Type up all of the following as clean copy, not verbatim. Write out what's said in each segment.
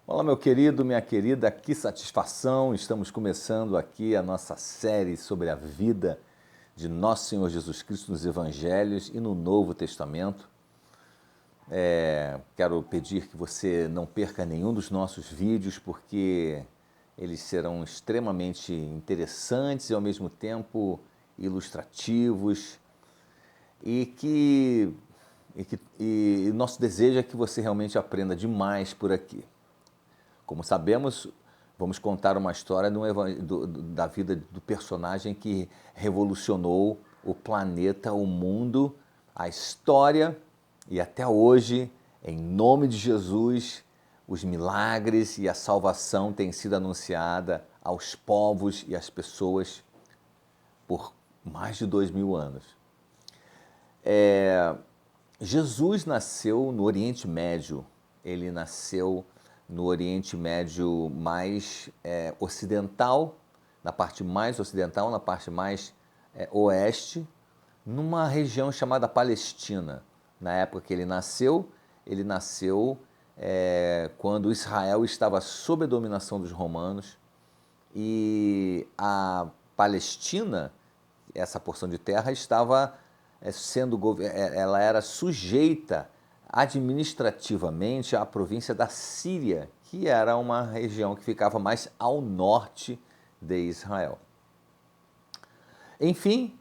Olá, meu querido, minha querida, que satisfação! Estamos começando aqui a nossa série sobre a vida de Nosso Senhor Jesus Cristo nos Evangelhos e no Novo Testamento. Quero pedir que você não perca nenhum dos nossos vídeos, porque eles serão extremamente interessantes e, ao mesmo tempo, ilustrativos e nosso desejo é que você realmente aprenda demais por aqui. Como sabemos, vamos contar uma história da vida do personagem que revolucionou o planeta, o mundo, a história e até hoje, em nome de Jesus, os milagres e a salvação têm sido anunciada aos povos e às pessoas por mais de 2000 anos. Jesus nasceu no Oriente Médio. Ele nasceu no Oriente Médio mais ocidental, na parte mais ocidental, na parte mais oeste, numa região chamada Palestina. Na época que ele nasceu quando Israel estava sob a dominação dos romanos e a Palestina, essa porção de terra, estava ela era sujeita administrativamente à província da Síria, que era uma região que ficava mais ao norte de Israel. Enfim,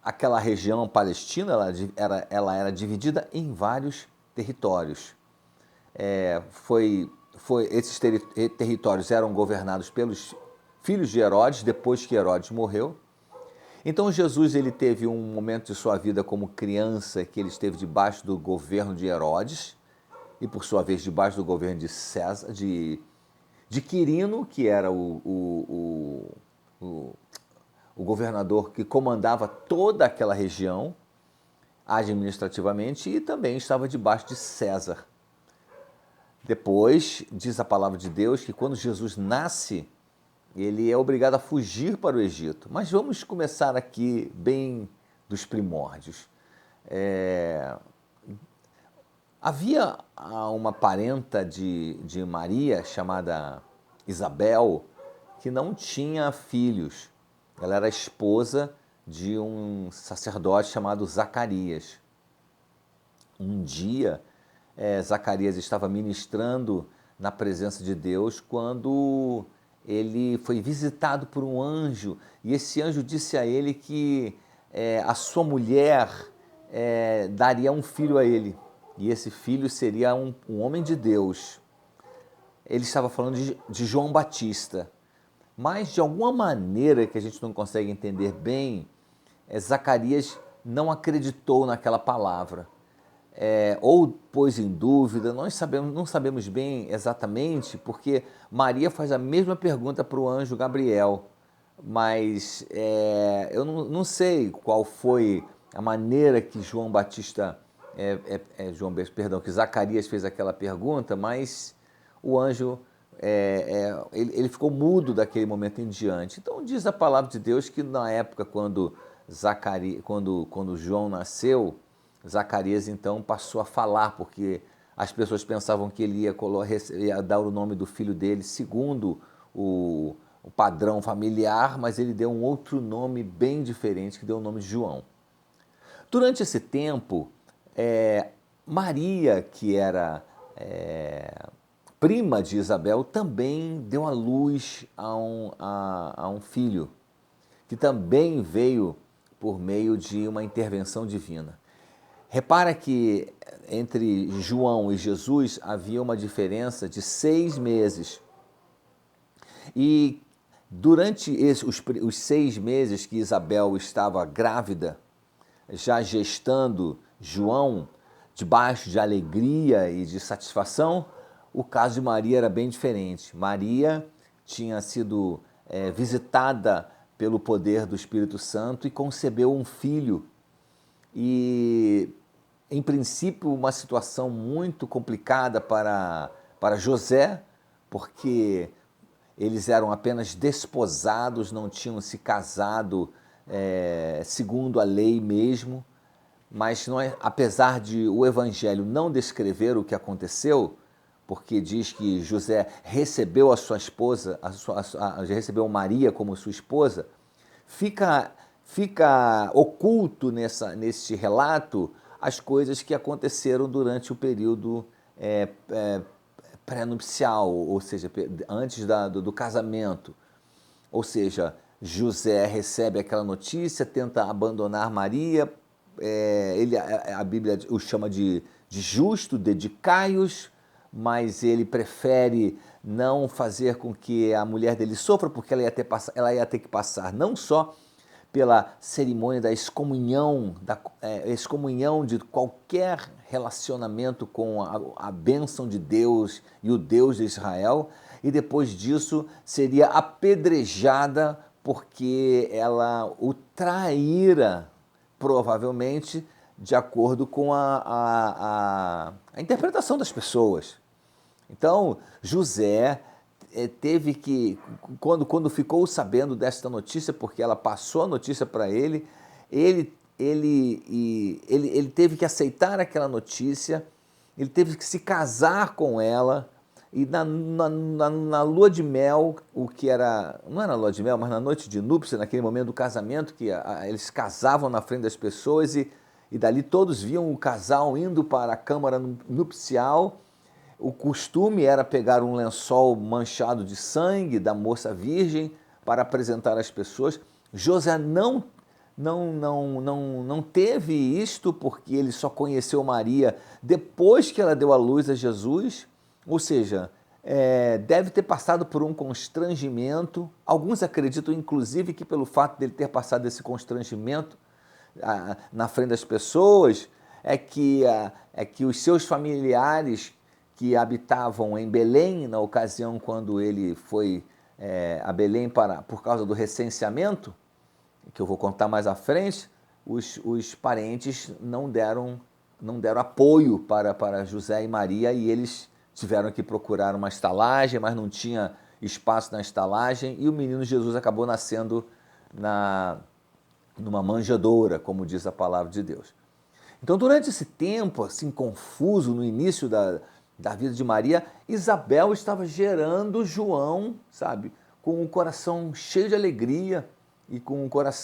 aquela região palestina ela era dividida em vários territórios. Esses territórios eram governados pelos filhos de Herodes, depois que Herodes morreu. Então Jesus ele teve um momento de sua vida como criança que ele esteve debaixo do governo de Herodes e por sua vez debaixo do governo de César, de Quirino, que era o governador que comandava toda aquela região administrativamente e também estava debaixo de César. Depois diz a palavra de Deus que quando Jesus nasce, ele é obrigado a fugir para o Egito. Mas vamos começar aqui bem dos primórdios. Havia uma parenta de Maria, chamada Isabel, que não tinha filhos. Ela era esposa de um sacerdote chamado Zacarias. Um dia, Zacarias estava ministrando na presença de Deus quando ele foi visitado por um anjo, e esse anjo disse a ele que a sua mulher daria um filho a ele, e esse filho seria um homem de Deus. Ele estava falando de João Batista, mas de alguma maneira que a gente não consegue entender bem, Zacarias não acreditou naquela palavra. Ou pôs em dúvida, não sabemos bem exatamente, porque Maria faz a mesma pergunta para o anjo Gabriel, mas eu não sei qual foi a maneira que João Batista, que Zacarias fez aquela pergunta, mas o anjo, ele ficou mudo daquele momento em diante. Então diz a palavra de Deus que na época quando João nasceu, Zacarias então passou a falar, porque as pessoas pensavam que ele ia dar o nome do filho dele segundo o padrão familiar, mas ele deu um outro nome bem diferente, que deu o nome de João. Durante esse tempo, Maria, que era prima de Isabel, também deu à luz a um filho, que também veio por meio de uma intervenção divina. Repara que entre João e Jesus havia uma diferença de 6 meses. E durante os 6 meses que Isabel estava grávida, já gestando João, debaixo de alegria e de satisfação, o caso de Maria era bem diferente. Maria tinha sido visitada pelo poder do Espírito Santo e concebeu um filho. E, em princípio, uma situação muito complicada para José, porque eles eram apenas desposados, não tinham se casado segundo a lei mesmo, mas apesar de o Evangelho não descrever o que aconteceu, porque diz que José recebeu a sua esposa, recebeu Maria como sua esposa, fica oculto nesse relato as coisas que aconteceram durante o período pré-nupcial, ou seja, antes do casamento. Ou seja, José recebe aquela notícia, tenta abandonar Maria, a Bíblia o chama de justo, dedicaios, mas ele prefere não fazer com que a mulher dele sofra, porque ela ia ter que passar não só pela cerimônia da excomunhão, excomunhão de qualquer relacionamento com a bênção de Deus e o Deus de Israel, e depois disso seria apedrejada porque ela o traíra, provavelmente, de acordo com a interpretação das pessoas. Então, José teve que, quando ficou sabendo desta notícia, porque ela passou a notícia para ele, ele teve que aceitar aquela notícia, ele teve que se casar com ela, e na lua de mel, o que era, não era lua de mel, mas na noite de núpcia, naquele momento do casamento, que eles casavam na frente das pessoas e dali todos viam o casal indo para a câmara nupcial. O costume era pegar um lençol manchado de sangue da moça virgem para apresentar às pessoas. José não teve isto porque ele só conheceu Maria depois que ela deu à luz a Jesus, ou seja, deve ter passado por um constrangimento. Alguns acreditam, inclusive, que pelo fato dele ter passado esse constrangimento na frente das pessoas, é que os seus familiares que habitavam em Belém, na ocasião quando ele foi a Belém por causa do recenseamento, que eu vou contar mais à frente, os parentes não deram apoio para José e Maria, e eles tiveram que procurar uma estalagem, mas não tinha espaço na estalagem, e o menino Jesus acabou nascendo numa manjedoura, como diz a palavra de Deus. Então, durante esse tempo, assim, confuso, no início da vida de Maria, Isabel estava gerando João, sabe, com o coração cheio de alegria e com o coração